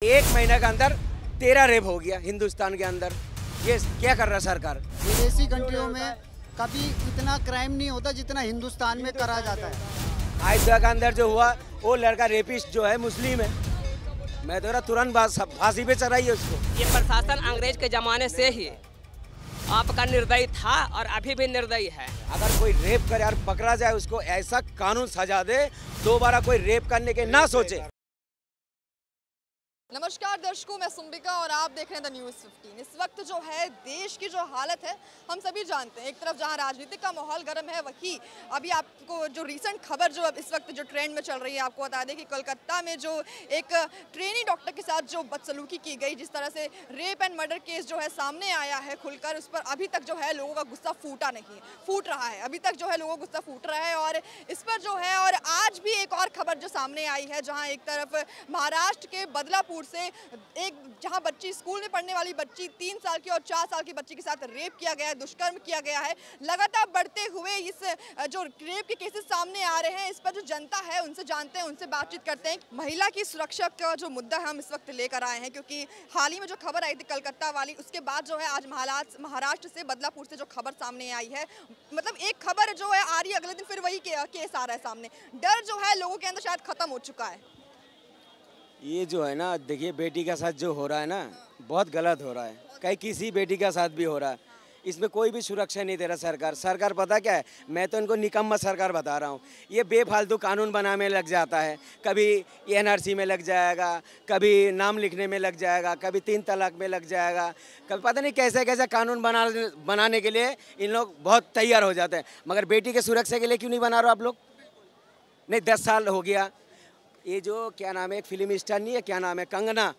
एक महीने के अंदर 13 रेप हो गया हिंदुस्तान के अंदर। ये क्या कर रहा है सरकार? विदेशी कंट्रियों में कभी इतना क्राइम नहीं होता जितना हिंदुस्तान में करा जाता है। अयोध्या के अंदर जो हुआ वो लड़का रेपिस्ट जो है मुस्लिम है, मैं तो तुरंत फांसी पे चढ़ाइए उसको। ये प्रशासन अंग्रेज के जमाने से ही आपका निर्दयी था और अभी भी निर्दयी है। अगर कोई रेप करे और पकड़ा जाए उसको ऐसा कानून सजा दे, दोबारा कोई रेप करने के ना सोचे। नमस्कार दर्शकों, मैं सुम्बिका और आप देख रहे हैं द न्यूज़ 15। इस वक्त जो है देश की जो हालत है हम सभी जानते हैं। एक तरफ जहां राजनीतिक का माहौल गर्म है, वहीं अभी आपको जो रीसेंट खबर जो इस वक्त जो ट्रेंड में चल रही है, आपको बता दें कि कोलकाता में जो एक ट्रेनी डॉक्टर के साथ जो बदसलूकी की गई, जिस तरह से रेप एंड मर्डर केस जो है सामने आया है खुलकर, उस पर अभी तक जो है लोगों का गुस्सा फूट रहा है। अभी तक जो है लोगों का गुस्सा फूट रहा है और इस पर जो है, और आज भी एक और खबर जो सामने आई है, जहाँ एक तरफ महाराष्ट्र के बदलापुर से एक जहां बच्ची, स्कूल में पढ़ने वाली बच्ची, 3 साल की और 4 साल की बच्ची के साथ रेप किया गया है, दुष्कर्म किया गया है। लगातार बढ़ते हुए इस जो रेप के केसेस सामने आ रहे हैं, इस पर जो जनता है उनसे जानते हैं, उनसे बातचीत करते हैं। महिला की सुरक्षा का जो मुद्दा है हम इस वक्त लेकर आए हैं, क्योंकि हाल ही में जो खबर आई थी कलकत्ता वाली, उसके बाद जो है आज महाराष्ट्र से, बदलापुर से जो खबर सामने आई है, मतलब एक खबर जो है आ रही है, अगले दिन फिर वही केस आ रहा है सामने। डर जो है लोगों के अंदर शायद खत्म हो चुका है। ये जो है ना, देखिए बेटी के साथ जो हो रहा है ना, बहुत गलत हो रहा है। कहीं किसी बेटी के साथ भी हो रहा है, इसमें कोई भी सुरक्षा नहीं दे रहा सरकार पता क्या है, मैं तो इनको निकम्मा सरकार बता रहा हूँ। ये बेफालतू कानून बनाने में लग जाता है, कभी एनआरसी में लग जाएगा, कभी नाम लिखने में लग जाएगा, कभी 3 तलाक में लग जाएगा, कभी पता नहीं कैसे कैसे कानून बनाने के लिए इन लोग बहुत तैयार हो जाते हैं। मगर बेटी के सुरक्षा के लिए क्यों नहीं बना रहे हो आप लोग? नहीं, 10 साल हो गया। ये जो क्या नाम है, एक फिल्म स्टार नहीं है, क्या नाम है, कंगना,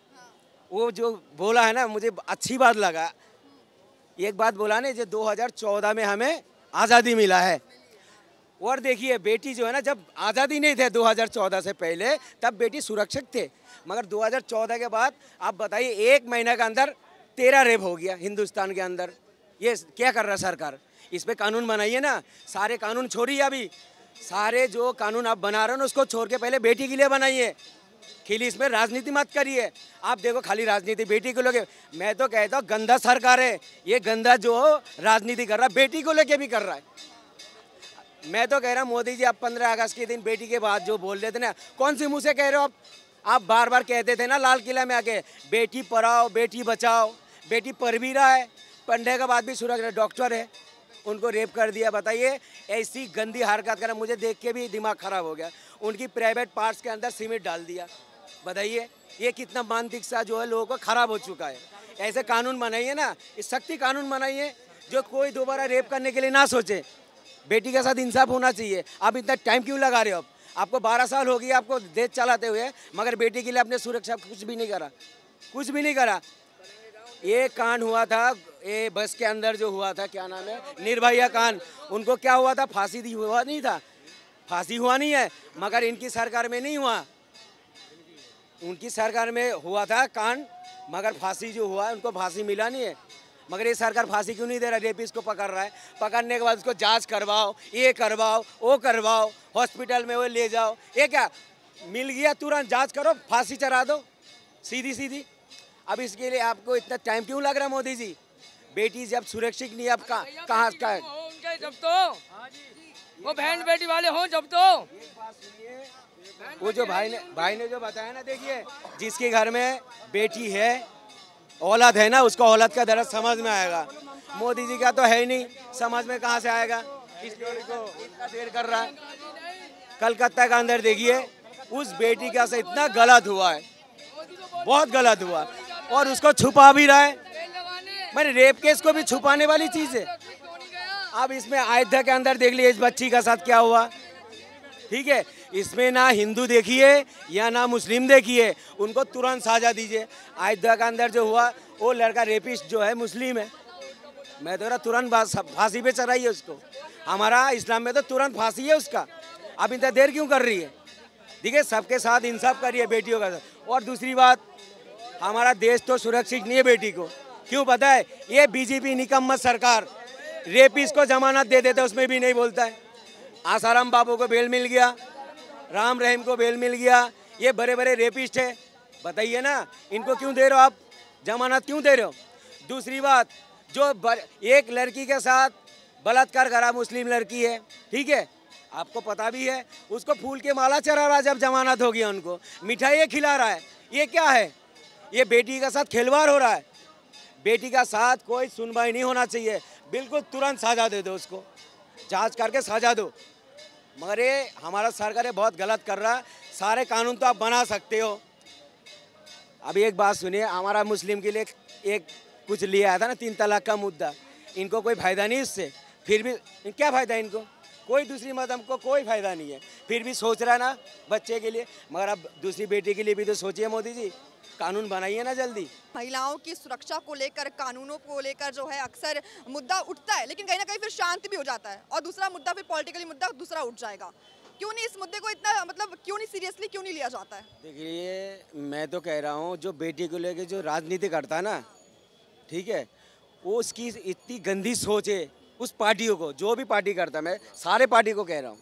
वो जो बोला है ना, मुझे अच्छी बात लगा। एक बात बोला नहीं, जो 2014 में हमें आज़ादी मिला है। और देखिए बेटी जो है ना, जब आज़ादी नहीं थे 2014 से पहले, तब बेटी सुरक्षित थे। मगर 2014 के बाद आप बताइए, एक महीने के अंदर 13 रेप हो गया हिंदुस्तान के अंदर। ये क्या कर रहा है सरकार? इस पर कानून बनाइए ना। सारे कानून छोड़िए, अभी सारे जो कानून आप बना रहे हो ना, उसको छोड़ के पहले बेटी के लिए बनाइए। खाली इसमें राजनीति मत करिए। आप देखो खाली राजनीति बेटी को लेके, मैं तो कहता हूँ गंदा सरकार है ये। गंदा जो राजनीति कर रहा है, बेटी को लेके भी कर रहा है। मैं तो कह रहा हूँ मोदी जी, आप 15 अगस्त के दिन बेटी के बाद जो बोल रहे थे ना, कौन से मुँह से कह रहे हो आप बार बार कहते थे ना लाल किला में आके, बेटी पढ़ाओ बेटी बचाओ। बेटी पढ़ भी रहा है, पढ़ने के बाद भी सुरक्षा, डॉक्टर है, उनको रेप कर दिया। बताइए, ऐसी गंदी हरकत करना, मुझे देख के भी दिमाग खराब हो गया। उनकी प्राइवेट पार्ट्स के अंदर सीमेंट डाल दिया। बताइए ये कितना मानसिकता जो है लोगों को खराब हो चुका है। ऐसे कानून बनाइए ना, इस सख्ती कानून बनाइए जो कोई दोबारा रेप करने के लिए ना सोचे। बेटी के साथ इंसाफ होना चाहिए। आप इतना टाइम क्यों लगा रहे हो? आपको 12 साल हो गया आपको देश चलाते हुए, मगर बेटी के लिए अपने सुरक्षा कुछ भी नहीं करा, कुछ भी नहीं करा। ये कांड हुआ था, ये बस के अंदर जो हुआ था, क्या नाम है, निर्भया कांड, उनको क्या हुआ था? फांसी दी हुआ नहीं था, फांसी हुआ नहीं है, मगर इनकी सरकार में नहीं हुआ। उनकी सरकार में हुआ था कांड, मगर फांसी जो हुआ उनको फांसी मिला नहीं है। मगर ये सरकार फांसी क्यों नहीं दे रहा? रेपिस्ट को पकड़ रहा है, पकड़ने के बाद उसको जांच करवाओ, ये करवाओ, वो करवाओ, हॉस्पिटल में वो ले जाओ। ये क्या मिल गया तुरंत जाँच करो, फांसी चढ़ा दो, सीधी सीधी। अब इसके लिए आपको इतना टाइम क्यों लग रहा है मोदी जी? बेटी जब सुरक्षित नहीं, अब कहाँ का उनके जब तो वो बहन बेटी वाले हों, जब तो वो जो भाई ने जो बताया ना, देखिए जिसके घर में बेटी है, औलाद है ना, उसको औलाद का दर्द समझ में आएगा। मोदी जी का तो है ही नहीं, समझ में कहाँ से आएगा? इसलिए उनको इतना देर कर रहा है। कलकत्ता के अंदर देखिए, उस बेटी का से इतना गलत हुआ है, बहुत गलत हुआ, और उसको छुपा भी रहा है। मैंने रेप केस को भी छुपाने वाली चीज़ है। अब इसमें अयोध्या के अंदर देख लीजिए इस बच्ची का साथ क्या हुआ। ठीक है, इसमें ना हिंदू देखिए या ना मुस्लिम देखिए, उनको तुरंत सजा दीजिए। अयोध्या के अंदर जो हुआ, वो लड़का रेपिस्ट जो है मुस्लिम है, मैं तो तुरंत फांसी पे चढ़ाइए उसको। हमारा इस्लाम में तो तुरंत फांसी है उसका। अब इतना देर क्यों कर रही है? देखिए सबके साथ इंसाफ करिए बेटियों का साथ। और दूसरी बात, हमारा देश तो सुरक्षित नहीं है बेटी को। क्यों पता है? ये बीजेपी निकम्मा सरकार रेपिस्ट को जमानत दे देता है, उसमें भी नहीं बोलता है। आसाराम बाबू को बेल मिल गया, राम रहीम को बेल मिल गया, ये बड़े बड़े रेपिस्ट है, बताइए ना, इनको क्यों दे रहे हो आप, जमानत क्यों दे रहे हो? दूसरी बात, जो एक लड़की के साथ बलात्कार करा, मुस्लिम लड़की है, ठीक है, आपको पता भी है, उसको फूल के माला चढ़ा रहा है, जब जमानत हो गया उनको मिठाई खिला रहा है, ये क्या है? ये बेटी के साथ खिलवाड़ हो रहा है। बेटी का साथ कोई सुनवाई नहीं होना चाहिए, बिल्कुल तुरंत सजा दे दो, उसको जांच करके सजा दो। मगर ये हमारा सरकार बहुत गलत कर रहा है। सारे कानून तो आप बना सकते हो। अभी एक बात सुनिए, हमारा मुस्लिम के लिए एक कुछ लिया आया था ना, 3 तलाक का मुद्दा, इनको कोई फ़ायदा नहीं इससे, फिर भी क्या फ़ायदा इनको? कोई दूसरी मजहब को कोई फ़ायदा नहीं है, फिर भी सोच रहा है ना बच्चे के लिए। मगर अब दूसरी बेटी के लिए भी तो सोचिए मोदी जी, कानून बनाइए ना जल्दी। महिलाओं की सुरक्षा को लेकर, कानूनों को लेकर जो है अक्सर मुद्दा उठता है, लेकिन कहीं ना कहीं फिर शांति भी हो जाता है और दूसरा मुद्दा फिर पॉलिटिकली मुद्दा दूसरा उठ जाएगा। क्यों नहीं इस मुद्दे को इतना मतलब क्यों नहीं सीरियसली क्यों नहीं लिया जाता है? देखिए, मैं तो कह रहा हूँ जो बेटी को लेकर जो राजनीति करता है ना, ठीक है, वो उसकी इतनी गंदी सोच है उस पार्टियों को, जो भी पार्टी करता है, मैं सारे पार्टी को कह रहा हूँ,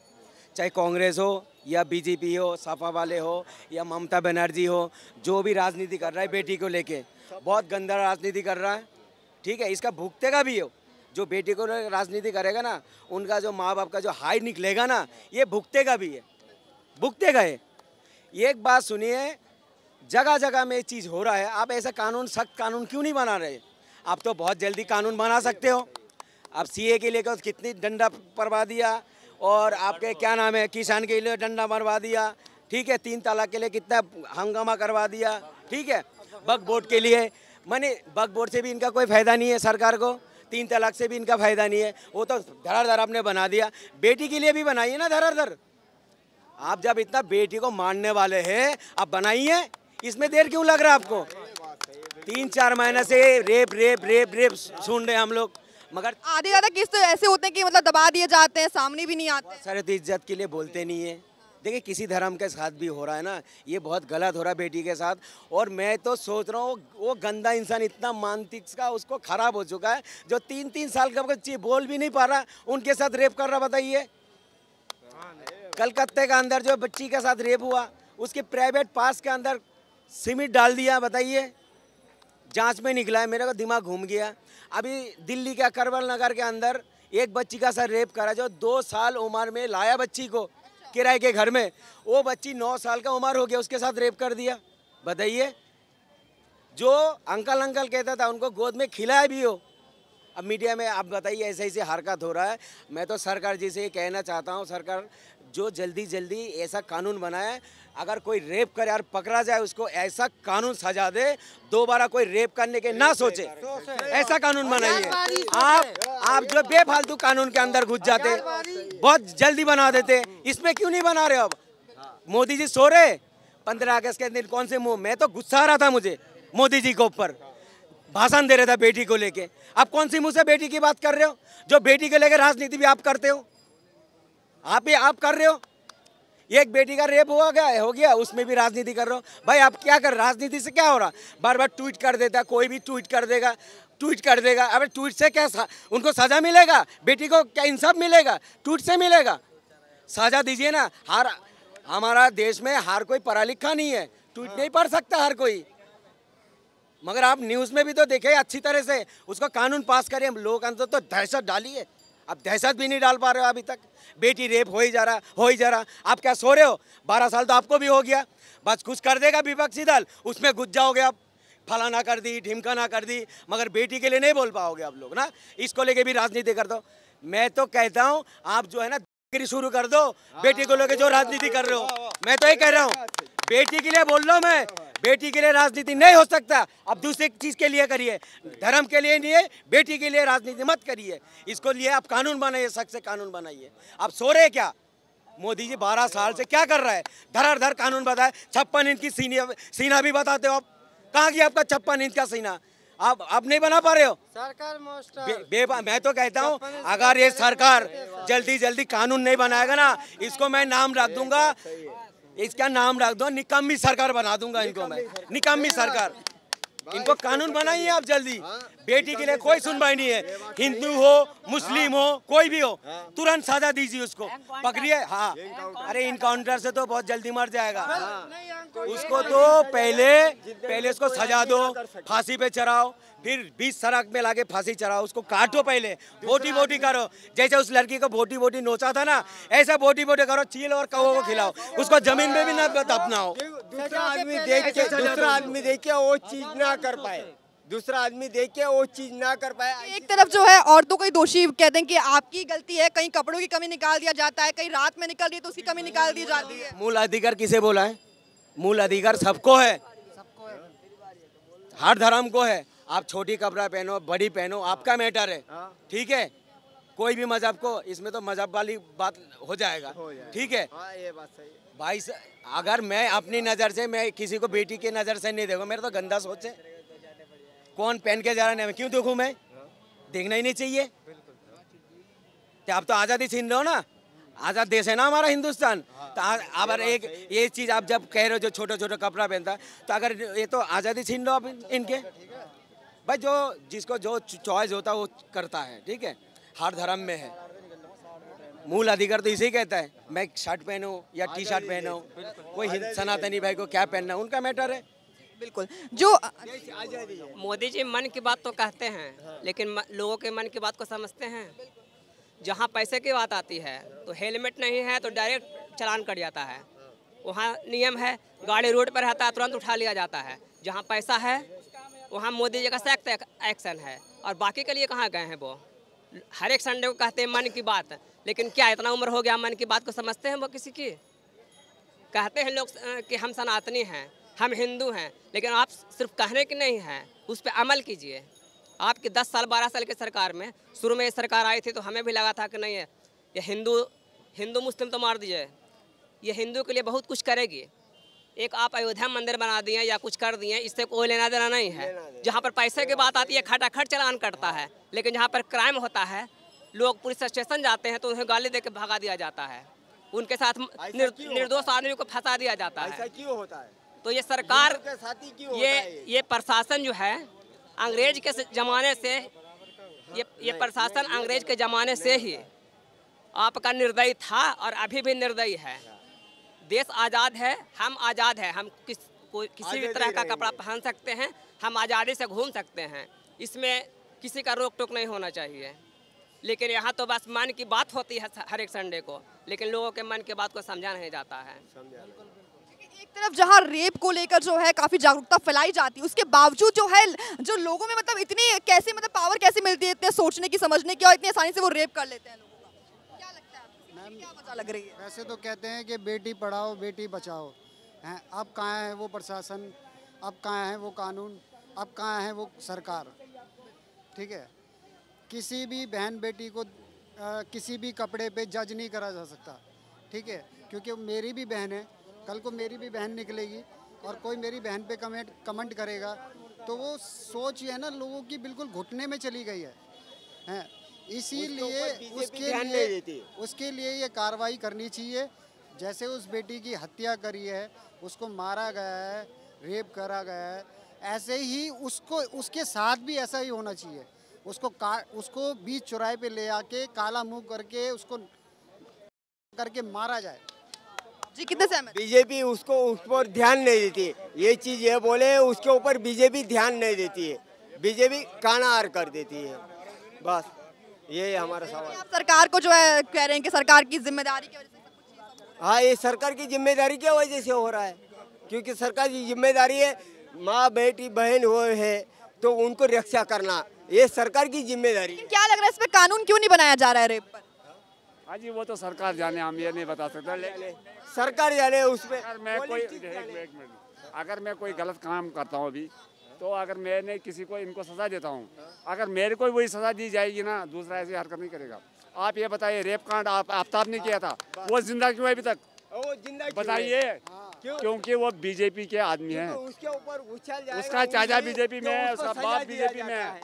चाहे कांग्रेस हो या बीजेपी हो, सपा वाले हो या ममता बनर्जी हो, जो भी राजनीति कर रहा है बेटी को लेके, बहुत गंदा राजनीति कर रहा है, ठीक है। इसका भुगतेगा भी हो, जो बेटी को राजनीति करेगा ना, उनका जो माँ बाप का जो हाई निकलेगा ना, ये भुगतेगा भी है, भुगतेगा है। एक बात सुनिए, जगह जगह में ये चीज़ हो रहा है, आप ऐसा कानून, सख्त कानून क्यों नहीं बना रहे? आप तो बहुत जल्दी कानून बना सकते हो। अब सीए के लिए कितनी डंडा परवा दिया, और आपके क्या नाम है, किसान के लिए डंडा मरवा दिया, ठीक है, 3 तलाक के लिए कितना हंगामा करवा दिया, ठीक है, वक्फ बोर्ड के लिए, माने वक्फ बोर्ड से भी इनका कोई फ़ायदा नहीं है सरकार को, 3 तलाक से भी इनका फ़ायदा नहीं है, वो तो धड़ाधड़ आपने बना दिया। बेटी के लिए भी बनाइए ना धड़ाधड़, आप जब इतना बेटी को मारने वाले हैं, आप बनाइए, इसमें देर क्यों लग रहा है आपको? 3-4 महीने से रेप रेप रेप रेप सुन रहे हैं हम लोग, मगर आधे ज़्यादा केस तो ऐसे होते हैं कि मतलब दबा दिए जाते हैं, सामने भी नहीं आते। सर तो इज्जत के लिए बोलते नहीं है। देखिए, किसी धर्म के साथ भी हो रहा है ना, ये बहुत गलत हो रहा है बेटी के साथ। और मैं तो सोच रहा हूँ, वो गंदा इंसान इतना मानसिक का उसको खराब हो चुका है, जो 3-3 साल का बच्ची बोल भी नहीं पा रहा, उनके साथ रेप कर रहा। बताइए, कलकत्ते के अंदर जो बच्ची के साथ रेप हुआ, उसके प्राइवेट पास के अंदर सीमेंट डाल दिया। बताइए, जांच में निकला है, मेरे को दिमाग घूम गया। अभी दिल्ली के करवल नगर के अंदर एक बच्ची का साथ रेप करा, जो 2 साल उम्र में लाया बच्ची को किराए के घर में, वो बच्ची 9 साल का उम्र हो गया, उसके साथ रेप कर दिया। बताइए, जो अंकल अंकल कहता था उनको गोद में खिलाया भी हो। अब मीडिया में आप बताइए, ऐसे ऐसे हरकत हो रहा है। मैं तो सरकार जी से ये कहना चाहता हूँ, सरकार जो जल्दी जल्दी ऐसा कानून बनाए, अगर कोई रेप करे और पकड़ा जाए, उसको ऐसा कानून सजा दे, दोबारा कोई रेप करने के ना सोचे, ऐसा कानून बनाइए। आप जो बेफालतू कानून के अंदर घुस जाते, बहुत जल्दी बना देते, इसमें क्यों नहीं बना रहे? अब मोदी जी सो रहे 15 अगस्त के दिन, कौन से मुंह? मैं तो गुस्सा आ रहा था मुझे मोदी जी के ऊपर, भाषण दे रहा था बेटी को लेके। आप कौन सी मुंह से बेटी की बात कर रहे हो? जो बेटी को लेकर राजनीति भी आप करते हो, आप कर रहे हो। एक बेटी का रेप हो गया, उसमें भी राजनीति कर रहे हो। भाई आप क्या कर, राजनीति से क्या हो रहा? बार बार ट्वीट कर देता, कोई भी ट्वीट कर देगा। अबे ट्वीट से क्या उनको सजा मिलेगा? बेटी को क्या इंसाफ मिलेगा? ट्वीट से मिलेगा। सजा दीजिए ना। हमारा देश में हर कोई पढ़ा लिखा नहीं है, ट्वीट नहीं पढ़ सकता हर कोई। मगर आप न्यूज़ में भी तो देखे अच्छी तरह से, उसको कानून पास करें, लोग अंदर तो दहशत डालिए। अब दहशत भी नहीं डाल पा रहे हो अभी तक। बेटी रेप हो ही जा रहा। आप क्या सो रहे हो? 12 साल तो आपको भी हो गया, बस कुछ कर देगा विपक्षी दल, उसमें घुस जाओगे आप, फलाना कर दी, ढिमकाना कर दी, मगर बेटी के लिए नहीं बोल पाओगे आप लोग ना। इसको लेके भी राजनीति कर दो। मैं तो कहता हूँ, आप जो है ना शुरू कर दो, बेटी को लेके जो राजनीति कर रहे हो। मैं तो ये कह रहा हूँ, बेटी के लिए बोल रहा हूँ मैं, बेटी के लिए राजनीति नहीं हो सकता। अब दूसरी चीज के लिए करिए, धर्म के लिए नहीं है, बेटी के लिए राजनीति मत करिए। इसको लिए आप कानून बनाइए, सख्त से कानून बनाइए। आप सो रहे क्या? मोदी जी 12 साल से क्या कर रहा है? धर कानून बताए। 56 इंच की सीना भी बताते हो आप। कहाँ गया आपका 56 इंच का सीना? आप नहीं बना पा रहे हो। सरकार मैं तो कहता हूँ, अगर ये सरकार जल्दी कानून नहीं बनाएगा ना, इसको मैं नाम रख दूंगा, इसका नाम रख दो, निकम्मी सरकार बना दूंगा इनको मैं, निकम्मी सरकार। इनको कानून बनाइए आप जल्दी। बेटी के लिए कोई सुनवाई नहीं है, हिंदू हो मुस्लिम हो कोई भी हो, तुरंत सजा दीजिए उसको, पकड़िए। हाँ, अरे इनकाउंटर से तो बहुत जल्दी मर जाएगा। उसको तो पहले उसको सजा दो, फांसी पे चढ़ाओ, फिर 20 सड़क में लाके फांसी चढ़ाओ, उसको काटो, पहले बोटी बोटी करो। जैसे उस लड़की को बोटी बोटी नोचा था ना, ऐसा बोटी बोटी करो, चील और कौवों को खिलाओ, उसको जमीन पे भी ना दफनाओ। दूसरा आदमी देख के वो चीज ना कर पाए, दूसरा आदमी देख के वो चीज ना कर पाए। एक तरफ जो है औरतों को ही दोषी कहते हैं कि आपकी गलती है, कहीं कपड़ों की कमी निकाल दिया जाता है, कहीं रात में निकल रही है तो उसकी कमी निकाल दी जाती है। मूल अधिकार किसे बोला है? मूल अधिकार सबको है, हर धर्म को है। आप छोटी कपड़ा पहनो बड़ी पहनो, आपका मैटर है, ठीक है। कोई भी मजहब को, इसमें तो मजहब वाली बात हो जाएगा, ठीक है। ये बात सही है भाई अगर मैं अपनी नज़र से, मैं किसी को बेटी की नज़र से नहीं देखूँ, मेरा तो गंदा सोच है। कौन पहन के जा रहा है, क्यों देखूँ मैं? देखना ही नहीं चाहिए। तो आप तो आज़ादी छीन रहे हो ना, आज़ाद देश है ना हमारा हिंदुस्तान। तो अगर एक ये चीज़ आप जब कह रहे हो जो छोटा छोटा कपड़ा पहनता है, तो अगर ये तो आज़ादी छीन रहे हो आप इनके। भाई जो जिसको जो चॉइस होता है वो करता है, ठीक है, हर धर्म में है। मूल अधिकार तो इसे कहता है, मैं शर्ट पहनूं या टी शर्ट पहनूं, कोई सनातनी भाई को क्या पहनना है उनका मैटर है। बिल्कुल। जो मोदी जी मन की बात तो कहते हैं, लेकिन लोगों के मन की बात को समझते हैं। जहाँ पैसे की बात आती है तो हेलमेट नहीं है तो डायरेक्ट चालान कट जाता है। वहाँ नियम है, गाड़ी रोड पर रहता है तुरंत उठा लिया जाता है। जहाँ पैसा है वहाँ मोदी जी का सख्त एक्शन है, और बाकी के लिए कहाँ गए हैं वो? हर एक संडे को कहते हैं मन की बात, लेकिन क्या इतना उम्र हो गया मन की बात को समझते हैं वो किसी की? कहते हैं लोग कि हम सनातनी हैं, हम हिंदू हैं, लेकिन आप सिर्फ कहने की नहीं हैं, उस पर अमल कीजिए। आपकी 10 साल 12 साल की सरकार में, शुरू में ये सरकार आई थी तो हमें भी लगा था कि नहीं है ये हिंदू मुस्लिम तो मार दीजिए, ये हिंदू के लिए बहुत कुछ करेगी। एक आप अयोध्या मंदिर बना दिए या कुछ कर दिए, इससे कोई लेना देना नहीं है। जहाँ पर पैसे की बात आती है खटाखट चालान कटता है, लेकिन जहाँ पर क्राइम होता है लोग पुलिस स्टेशन जाते हैं तो उन्हें गाली देकर भगा दिया जाता है, उनके साथ निर्दोष आदमी को फंसा दिया जाता है। ऐसा क्यों होता है? तो ये सरकार के साथ ही क्यों होता है? ये प्रशासन जो है अंग्रेज के ज़माने से, ये प्रशासन अंग्रेज के ज़माने से ही आपका निर्दयी था और अभी भी निर्दयी है। देश आज़ाद है, हम आज़ाद है, हम किसी भी तरह का कपड़ा पहन सकते हैं, हम आज़ादी से घूम सकते हैं, इसमें किसी का रोक टोक नहीं होना चाहिए। लेकिन यहाँ तो बस मन की बात होती है हर एक संडे को, लेकिन लोगों के मन की बात को समझा नहीं जाता है। एक तरफ जहां रेप को लेकर जो है काफी जागरूकता फैलाई जाती है, उसके बावजूद जो है जो लोगों में मतलब इतनी कैसे मतलब पावर कैसे मिलती है इतने सोचने की समझने की, और इतनी आसानी से वो रेप कर लेते हैं लोगों का? क्या लगता है आपको? क्या वजह लग रही है? वैसे तो कहते हैं कि बेटी पढ़ाओ बेटी बचाओ हैं, अब कहाँ है वो प्रशासन, अब कहाँ है वो कानून, अब कहाँ है वो सरकार, ठीक है। किसी भी बहन बेटी को किसी भी कपड़े पे जज नहीं करा जा सकता, ठीक है, क्योंकि मेरी भी बहन है, कल को मेरी भी बहन निकलेगी और कोई मेरी बहन पे कमेंट करेगा तो वो सोच है ना लोगों की बिल्कुल घुटने में चली गई है, हैं। इसीलिए उसके लिए ये कार्रवाई करनी चाहिए। जैसे उस बेटी की हत्या करी है, उसको मारा गया है, रेप करा गया है, ऐसे ही उसको उसके साथ भी ऐसा ही होना चाहिए। उसको बीच चौराहे पे ले आके काला मुंह करके उसको करके मारा जाए। जी कितने सहमत? बीजेपी उसको उस पर ध्यान नहीं देती, ये चीज़ ये बोले उसके ऊपर बीजेपी ध्यान नहीं देती है, बीजेपी कानार कर देती है, बस ये हमारा सवाल। आप सरकार को जो है कह रहे हैं कि सरकार की जिम्मेदारी की वजह से? हाँ, ये सरकार की जिम्मेदारी की वजह से हो रहा है, क्योंकि सरकार की जिम्मेदारी है माँ बेटी बहन हो है तो उनको रक्षा करना, ये सरकार की जिम्मेदारी है। क्या लग रहा है इस पे कानून क्यों नहीं बनाया जा रहा है रेप पर? हाँ जी, वो तो सरकार जाने, हम ये नहीं बता सकते। सरकार जाने उस पे। अगर मैं कोई गलत काम करता हूँ अभी, तो अगर मैंने किसी को इनको सजा देता हूँ, अगर मेरे को वही सजा दी जाएगी ना, दूसरा ऐसी हरकत नहीं करेगा। आप ये बताइए, रेप कांड आफ्ताब ने किया था, वो जिंदा क्यों है अभी तक? वो जिंदा बताइए। क्योंकि वो बीजेपी के आदमी हैं, उसके ऊपर उछल जाएगा, उसका चाचा बीजेपी में है, उसका बाप बीजेपी में है,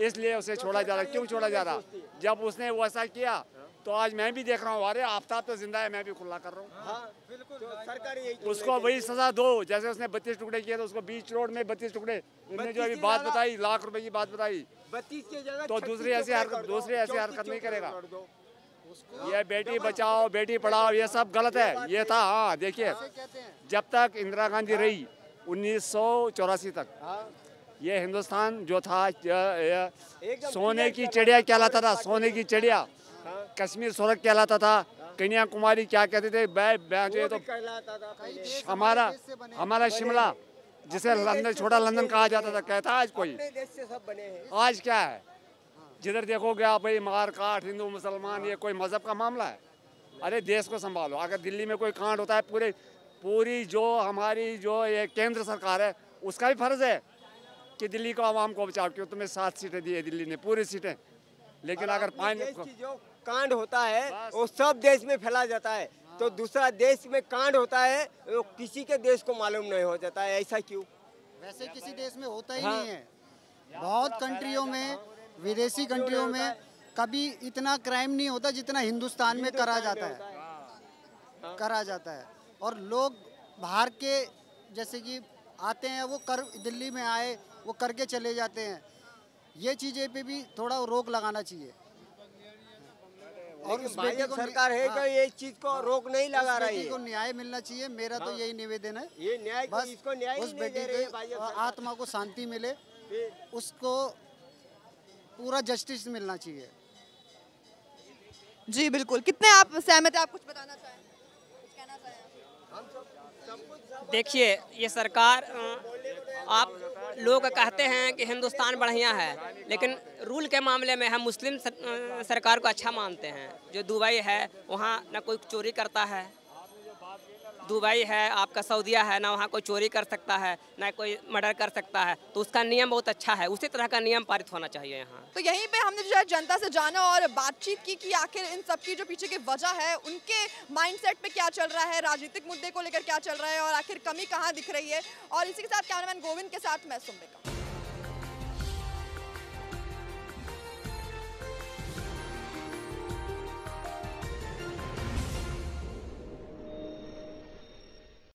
इसलिए उसे छोड़ा जा रहा। क्यों छोड़ा जा रहा? जब उसने वैसा किया तो आज मैं भी देख रहा हूँ, अरे आफ्ताब तो जिंदा है, मैं भी खुला कर रहा हूँ। हाँ बिल्कुल, सरकार यही उसको वही सजा दो, जैसे उसने 32 टुकड़े किए तो उसको बीच रोड में 32 टुकड़े, उन्होंने जो अभी बात बताई, लाख रुपए की बात बताई, 32 की जगह तो दूसरी ऐसी हरकत नहीं करेगा। ये बेटी बचाओ बेटी पढ़ाओ ये सब गलत है। ये था, हाँ देखिए, जब तक इंदिरा गांधी रही 1984 तक, ये हिंदुस्तान जो था सोने की चिड़िया कहलाता था, सोने की चिड़िया। कश्मीर स्वर्ग कहलाता था, कन्याकुमारी क्या कहते थे, जो है तो हमारा शिमला, जिसे लंदन, छोटा लंदन कहा जाता था, कहता आज कोई। आज क्या है, जिधर देखोगे आप भाई मार काट, हिंदू मुसलमान, ये कोई मजहब का मामला है? अरे देश को संभालो। अगर दिल्ली में कोई कांड होता है, पूरी जो हमारी जो ये केंद्र सरकार है, उसका भी फर्ज है कि दिल्ली को आवाम को बचाओ, क्यों तुम्हें 7 सीटें दी है दिल्ली ने, पूरी सीटें। लेकिन अगर जो कांड होता है वो सब देश में फैला जाता है, तो दूसरा देश में कांड होता है वो किसी के देश को मालूम नहीं हो जाता है। ऐसा क्यों? वैसे किसी देश में होता ही नहीं है। बहुत कंट्रियों में, विदेशी कंट्रियों में कभी इतना क्राइम नहीं होता जितना हिंदुस्तान में करा जाता है। और लोग बाहर के जैसे कि आते हैं, वो कर दिल्ली में आए, वो करके चले जाते हैं। ये चीज़ें पे भी थोड़ा रोक लगाना चाहिए। और उस बेटी को सरकार है कि ये चीज को रोक नहीं लगा रही है। को न्याय मिलना चाहिए, मेरा तो यही निवेदन है। ये न्याय बस इसको न्याय उस बेटी के आत्मा को शांति मिले, उसको पूरा जस्टिस मिलना चाहिए। जी बिल्कुल। कितने आप सहमत हैं? आप कुछ बताना चाहें, कुछ कहना चाहें? देखिए, ये सरकार, आप लोग कहते हैं कि हिंदुस्तान बढ़िया है, लेकिन रूल के मामले में हम मुस्लिम सरकार को अच्छा मानते हैं। जो दुबई है, वहाँ ना कोई चोरी करता है। दुबई है, आपका सऊदीया है, ना वहाँ कोई चोरी कर सकता है, ना कोई मर्डर कर सकता है। तो उसका नियम बहुत अच्छा है, उसी तरह का नियम पारित होना चाहिए यहाँ। तो यहीं पे हमने जो है जनता से जाना और बातचीत की कि आखिर इन सब की जो पीछे की वजह है, उनके माइंडसेट पे क्या चल रहा है, राजनीतिक मुद्दे को लेकर क्या चल रहा है और आखिर कमी कहाँ दिख रही है। और इसी के साथ कैमरामैन गोविंद के साथ मैं सुम्बिका।